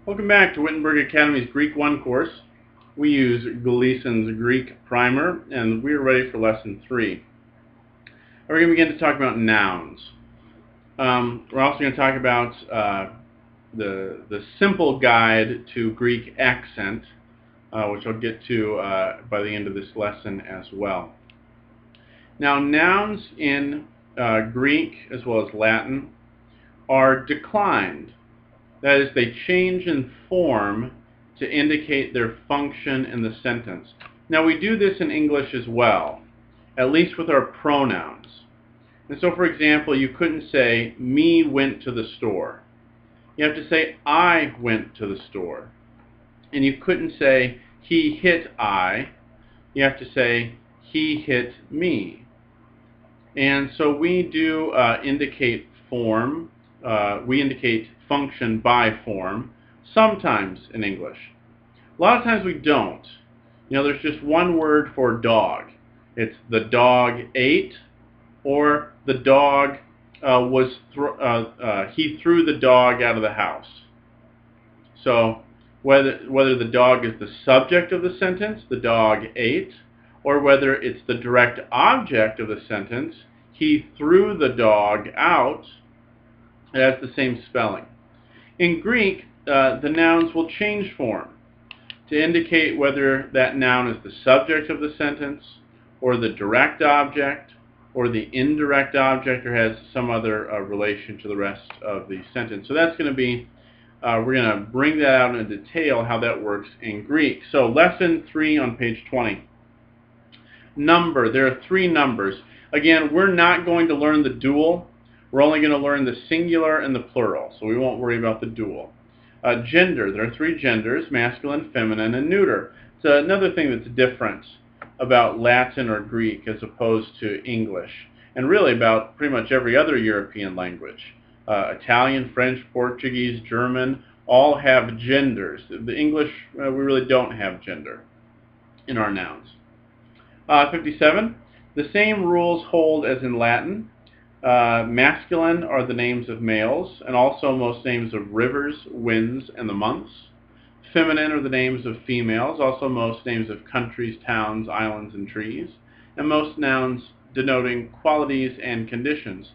Welcome back to Wittenberg Academy's Greek 1 course. We use Gleason's Greek Primer, and we're ready for Lesson 3. We're going to begin to talk about nouns. We're also going to talk about the simple guide to Greek accent, which I'll get to by the end of this lesson as well. Now, nouns in Greek as well as Latin are declined. That is, they change in form to indicate their function in the sentence. Now, we do this in English as well, at least with our pronouns. And so, for example, you couldn't say, me went to the store. You have to say, I went to the store. And you couldn't say, he hit I. You have to say, he hit me. And so we do indicate form. We indicate function by form, sometimes in English. A lot of times we don't. You know, there's just one word for dog. It's the dog ate, or the dog he threw the dog out of the house. So whether the dog is the subject of the sentence, the dog ate, or whether it's the direct object of the sentence, he threw the dog out, it has the same spelling. In Greek, the nouns will change form to indicate whether that noun is the subject of the sentence, or the direct object, or the indirect object, or has some other relation to the rest of the sentence. So that's going to be, we're going to bring that out in detail, how that works in Greek. So lesson 3 on page 20. Number. There are 3 numbers. Again, we're not going to learn the dual. We're only going to learn the singular and the plural, so we won't worry about the dual. Gender. There are 3 genders, masculine, feminine, and neuter. So another thing that's different about Latin or Greek as opposed to English, and really about pretty much every other European language. Italian, French, Portuguese, German, all have genders. The English, we really don't have gender in our nouns. 57. The same rules hold as in Latin. Masculine are the names of males, and also most names of rivers, winds, and the months. Feminine are the names of females, also most names of countries, towns, islands, and trees, and most nouns denoting qualities and conditions.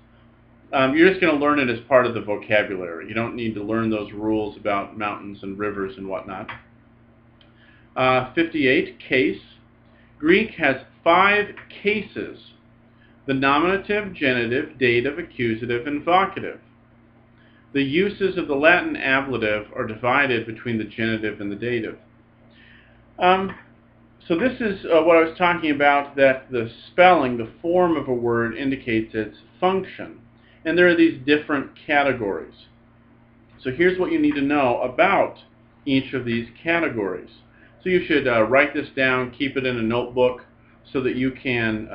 You're just going to learn it as part of the vocabulary. You don't need to learn those rules about mountains and rivers and whatnot. 58. Case. Greek has 5 cases: the nominative, genitive, dative, accusative, and vocative. The uses of the Latin ablative are divided between the genitive and the dative. So this is what I was talking about, that the spelling, the form of a word indicates its function. And there are these different categories. So here's what you need to know about each of these categories. So you should write this down, keep it in a notebook, so that you can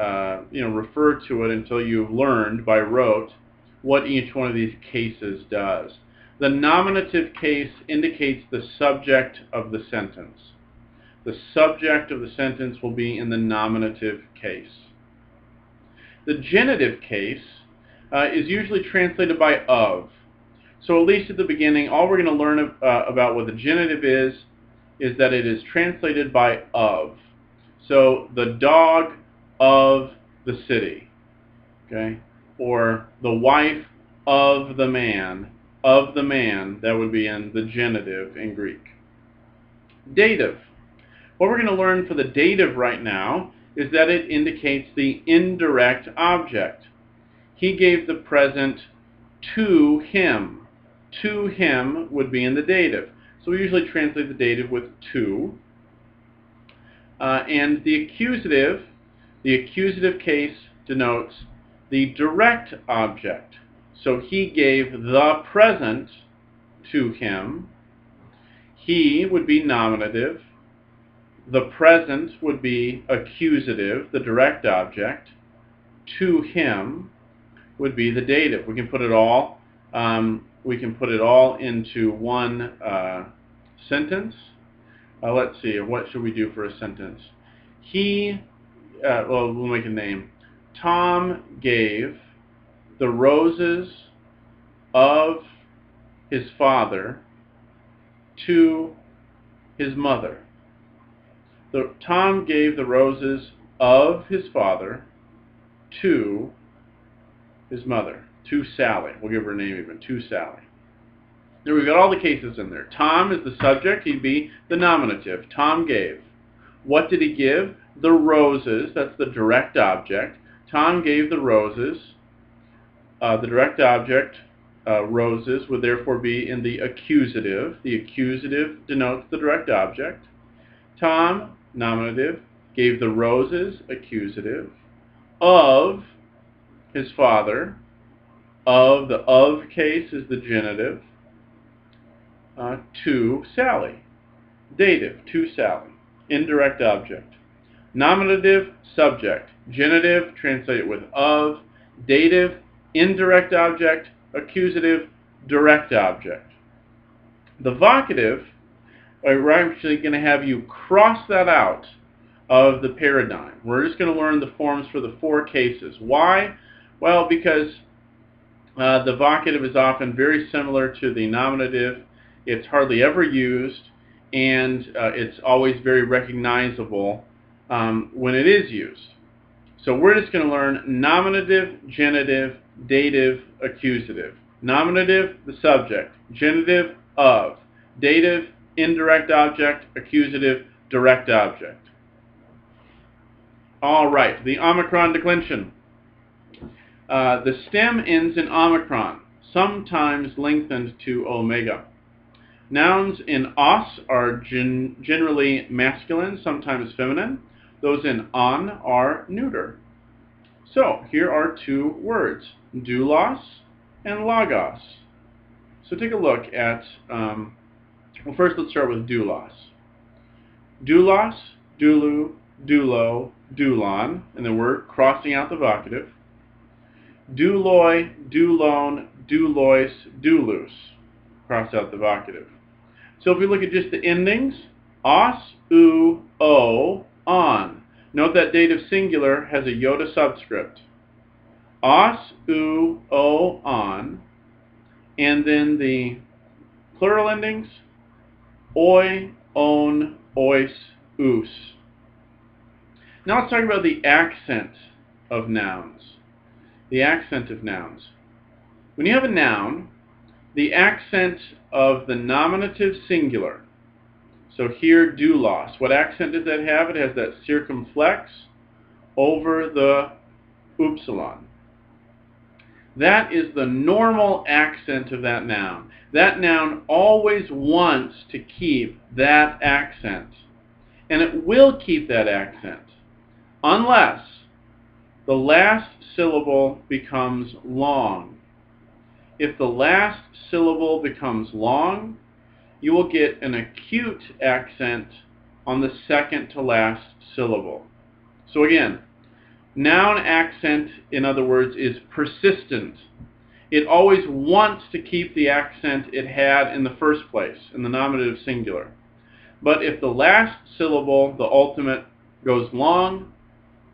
refer to it until you've learned by rote what each one of these cases does. The nominative case indicates the subject of the sentence. The subject of the sentence will be in the nominative case. The genitive case is usually translated by of. So at least at the beginning, all we're going to learn about what the genitive is that it is translated by of. So the dog of the city, okay? Or the wife of the man, that would be in the genitive in Greek. Dative. What we're going to learn for the dative right now is that it indicates the indirect object. He gave the present to him. To him would be in the dative. So we usually translate the dative with to. And the accusative case denotes the direct object. So he gave the present to him. He would be nominative. The present would be accusative, the direct object. To him would be the dative. We can put it all. Into one sentence. Let's see. What should we do for a sentence? We'll make a name. Tom gave the roses of his father to his mother. Tom gave the roses of his father to his mother, to Sally. We'll give her a name even, to Sally. There we've got all the cases in there. Tom is the subject, he'd be the nominative. Tom gave. What did he give? The roses, that's the direct object. Tom gave the roses. The direct object, roses, would therefore be in the accusative. The accusative denotes the direct object. Tom, nominative, gave the roses, accusative, of his father. Of, the of case is the genitive. To Sally. Dative, to Sally. Indirect object. Nominative, subject. Genitive, translate it with of. Dative, indirect object. Accusative, direct object. The vocative, we're actually going to have you cross that out of the paradigm. We're just going to learn the forms for the 4 cases. Why? Well, because the vocative is often very similar to the nominative. It's hardly ever used, and it's always very recognizable when it is used. So we're just going to learn nominative, genitive, dative, accusative. Nominative, the subject. Genitive, of. Dative, indirect object. Accusative, direct object. All right, the omicron declension. The stem ends in omicron, sometimes lengthened to omega. Nouns in os are generally masculine, sometimes feminine. Those in on are neuter. So here are 2 words, doulos and logos. So take a look at, well, first let's start with doulos. Doulos, doulou, doulo, doulon, and then we're crossing out the vocative. Douloi, doulon, doulois, doulous. Cross out the vocative. So if we look at just the endings, os, u, o, on. Note that dative singular has a iota subscript. Os, u, o, on. And then the plural endings, oi, on, ois, us. Now let's talk about the accent of nouns. The accent of nouns. When you have a noun, the accent of the nominative singular. So here, doulos. What accent does that have? It has that circumflex over the upsilon. That is the normal accent of that noun. That noun always wants to keep that accent. And it will keep that accent unless the last syllable becomes long. If the last syllable becomes long, you will get an acute accent on the second to last syllable. So again, noun accent, in other words, is persistent. It always wants to keep the accent it had in the first place, in the nominative singular. But if the last syllable, the ultimate, goes long,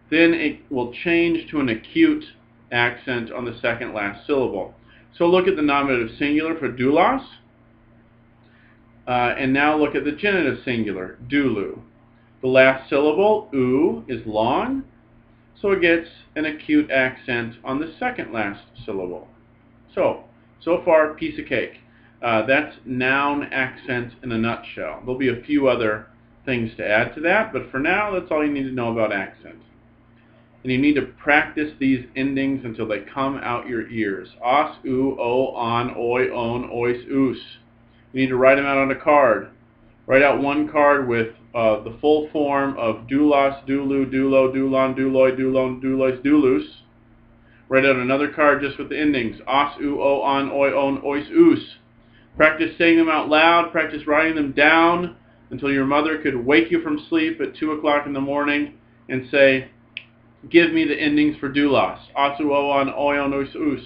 then it will change to an acute accent on the second last syllable. So look at the nominative singular for doulos, and now look at the genitive singular, doulou. The last syllable, u, is long, so it gets an acute accent on the second last syllable. So far, piece of cake. That's noun accent in a nutshell. There'll be a few other things to add to that, but for now, that's all you need to know about accent. And you need to practice these endings until they come out your ears. Os, u, o, on, oi, on, ois, us. You need to write them out on a card. Write out one card with the full form of doulos, doulou, doulo, doulon, douloi, doulon, doulois, doulous. Write out another card just with the endings. Os, u, o, on, oi, on, ois, us. Practice saying them out loud. Practice writing them down until your mother could wake you from sleep at 2 o'clock in the morning and say, give me the endings for doulos. Os, u, o, on, oi, on, ois, us.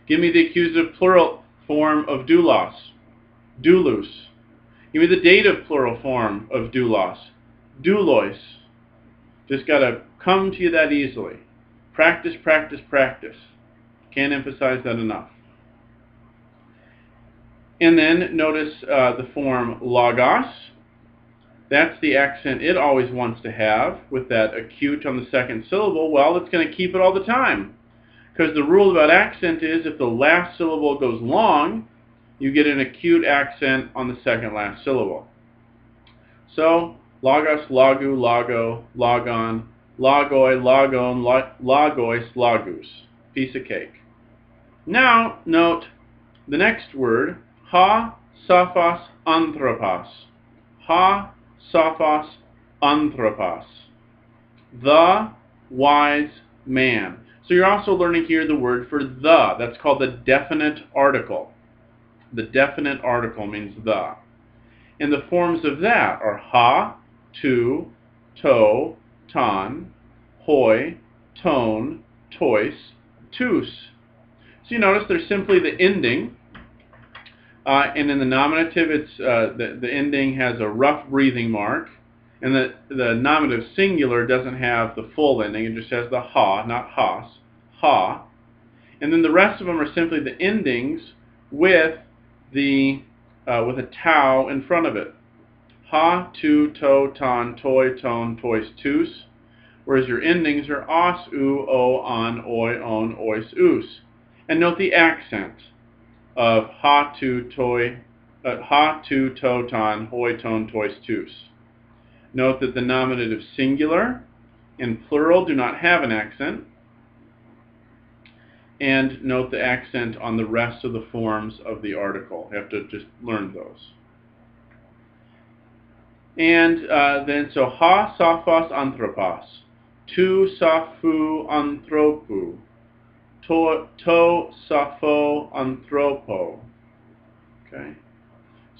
Give me the accusative plural form of doulos. Doulous. Give me the dative plural form of doulos. Doulois. Just got to come to you that easily. Practice, practice, practice. Can't emphasize that enough. And then notice the form logos. That's the accent it always wants to have with that acute on the second syllable. Well, it's going to keep it all the time. Because the rule about accent is if the last syllable goes long, you get an acute accent on the second last syllable. So, logos, logu, logo, logon, logoi, logon, logois, logus. Piece of cake. Now, note the next word, ha, sophos, anthropos. Ha, sophos, anthropos. The wise man. So you're also learning here the word for the. That's called the definite article. The definite article means the. And the forms of that are ha, tu, to, ton, hoi, ton, tois, tus. So you notice there's simply the ending. And in the nominative, it's the ending has a rough breathing mark. And the nominative singular doesn't have the full ending. It just has the ha, not has. Ha. And then the rest of them are simply the endings with a tau in front of it. Ha, tu, to, ton, toi, ton, tois, tus. Whereas your endings are os, u, o, on, oi, on, ois, us. And note the accent of ha, tu, to, ton, hoi, ton, tois, tus. Note that the nominative singular and plural do not have an accent. And note the accent on the rest of the forms of the article. You have to just learn those. And then, so ha, sophos, anthropos. Tu, sophu, anthropu. To, sopho, anthropo. Okay.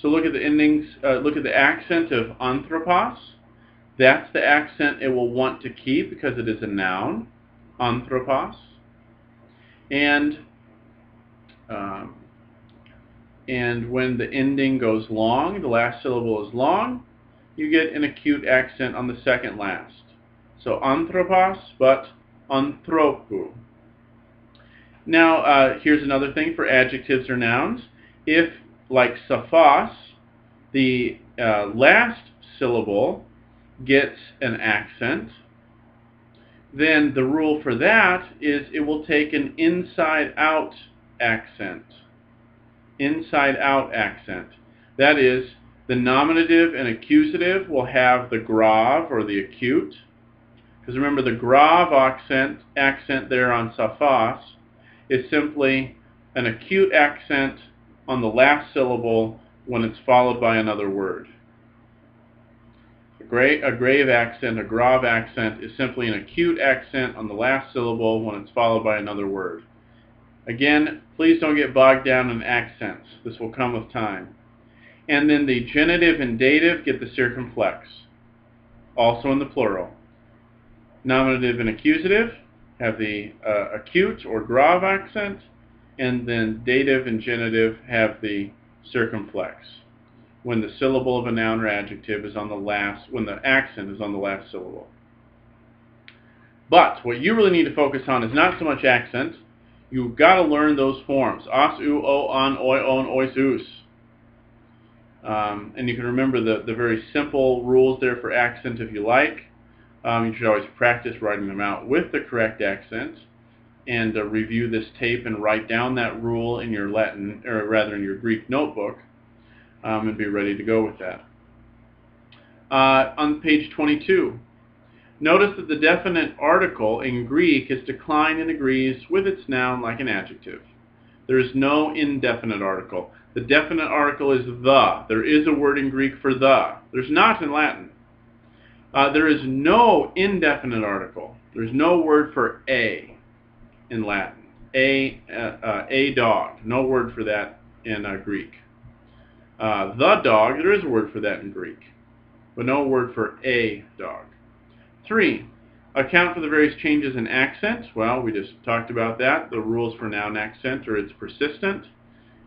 So look at the endings, look at the accent of anthropos. That's the accent it will want to keep because it is a noun, anthropos. And when the ending goes long, the last syllable is long, you get an acute accent on the second last. So anthropos, but anthropu. Now, here's another thing for adjectives or nouns. If, like sophos, the last syllable gets an accent, then the rule for that is it will take an inside-out accent. Inside-out accent. That is, the nominative and accusative will have the grave or the acute. Because remember, the grave accent there on sophos is simply an acute accent on the last syllable when it's followed by another word. A grave accent, a grave accent, is simply an acute accent on the last syllable when it's followed by another word. Again, please don't get bogged down in accents. This will come with time. And then the genitive and dative get the circumflex, also in the plural. Nominative and accusative have the acute or grave accent, and then dative and genitive have the circumflex when the syllable of a noun or adjective is on the last, when the accent is on the last syllable. But what you really need to focus on is not so much accent. You've got to learn those forms. Os, u, o, on, oi, on, ois, us. And you can remember the very simple rules there for accent if you like. You should always practice writing them out with the correct accent, and review this tape and write down that rule in your Latin, or rather in your Greek notebook, and be ready to go with that. On page 22, notice that the definite article in Greek is declined and agrees with its noun like an adjective. There is no indefinite article. The definite article is the. There is a word in Greek for the. There's not in Latin. There is no indefinite article. There's no word for a in Latin. A dog. No word for that in Greek. The dog, there is a word for that in Greek, but no word for a dog. 3. Account for the various changes in accent. Well, we just talked about that. The rules for noun accent are it's persistent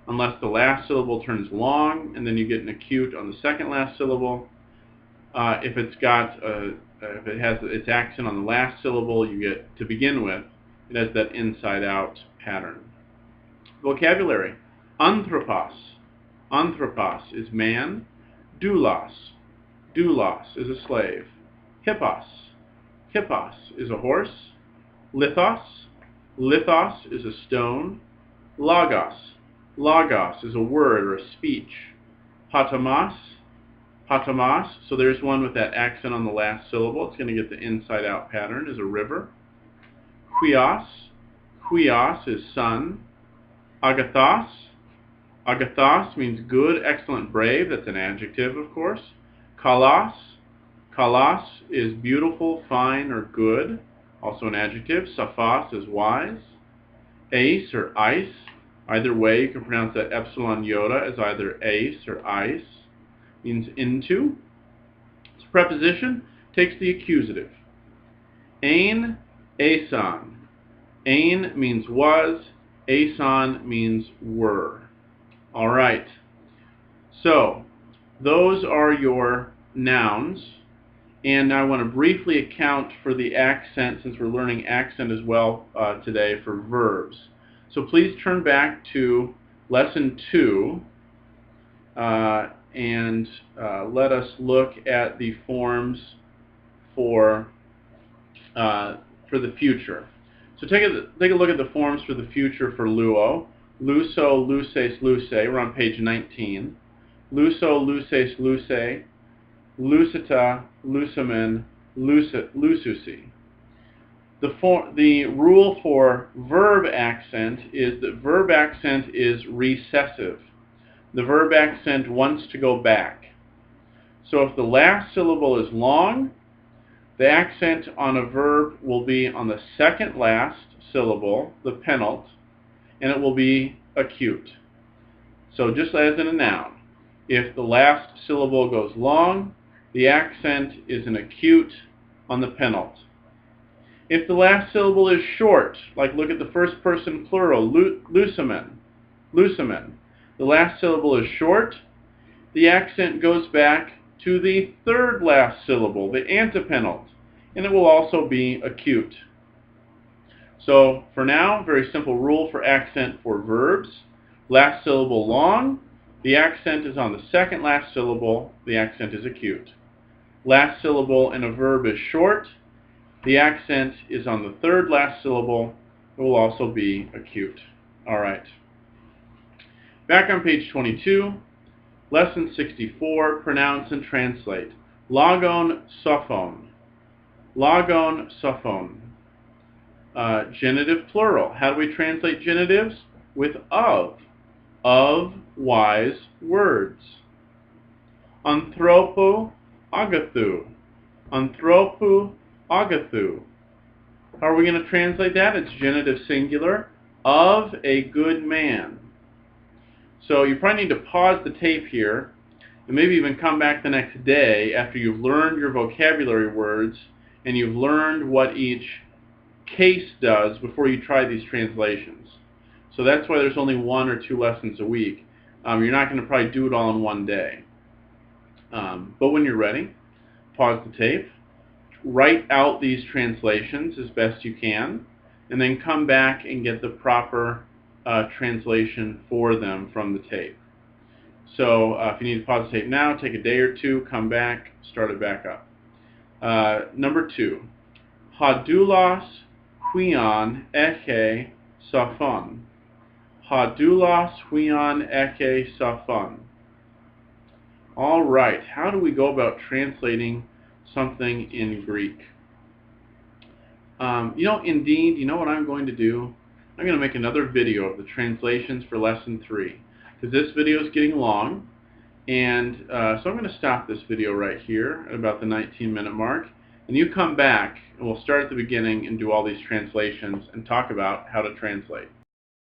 unless the last syllable turns long, and then you get an acute on the second last syllable. If it has its accent on the last syllable, you get, to begin with, it has that inside-out pattern. Vocabulary. Anthropos. Anthropos is man. Doulos. Doulos is a slave. Hippos. Hippos is a horse. Lithos. Lithos is a stone. Logos. Logos is a word or a speech. Patamos. Patamos, so there's one with that accent on the last syllable. It's going to get the inside-out pattern, is a river. Huios. Huios is sun. Agathos. Agathos means good, excellent, brave. That's an adjective, of course. Kalos. Kalos is beautiful, fine, or good. Also an adjective. Saphos is wise. Ace or ice. Either way, you can pronounce that epsilon iota as either ace or ice. Means into. This preposition takes the accusative. Ain, ason. Ain means was. Ason means were. All right. So those are your nouns. And I want to briefly account for the accent, since we're learning accent as well today, for verbs. So please turn back to Lesson 2 and let us look at the forms for the future. So take a look at the forms for the future for luo. Luso, luces, luce. We're on page 19. Luso, luces, luce. Lucita, lucimen, lususi. The rule for verb accent is that verb accent is recessive. The verb accent wants to go back. So if the last syllable is long, the accent on a verb will be on the second last syllable, the penult, and it will be acute. So just as in a noun, if the last syllable goes long, the accent is an acute on the penult. If the last syllable is short, like look at the first person plural, lucimen, lucimen, the last syllable is short, the accent goes back to the third last syllable, the antepenult, and it will also be acute. So for now, very simple rule for accent for verbs. Last syllable long, the accent is on the second last syllable, the accent is acute. Last syllable in a verb is short, the accent is on the third last syllable, it will also be acute. All right. Back on page 22, lesson 64, pronounce and translate. Logon sophon. Logon sophon. Genitive plural. How do we translate genitives? With of. Of wise words. Anthropo agathu. Anthropo agathu. How are we going to translate that? It's genitive singular. Of a good man. So you probably need to pause the tape here and maybe even come back the next day after you've learned your vocabulary words and you've learned what each case does before you try these translations. So that's why there's only 1 or 2 lessons a week. You're not going to probably do it all in one day. But when you're ready, pause the tape, write out these translations as best you can, and then come back and get the proper translation for them from the tape. So if you need to pause the tape now, take a day or two, come back, start it back up. Number 2, Hadulos huion eke sophon. Hadulos huion eke sophon. All right, how do we go about translating something in Greek? Indeed, you know what I'm going to do? I'm going to make another video of the translations for lesson 3, because this video is getting long, and so I'm going to stop this video right here at about the 19-minute mark, and you come back and we'll start at the beginning and do all these translations and talk about how to translate.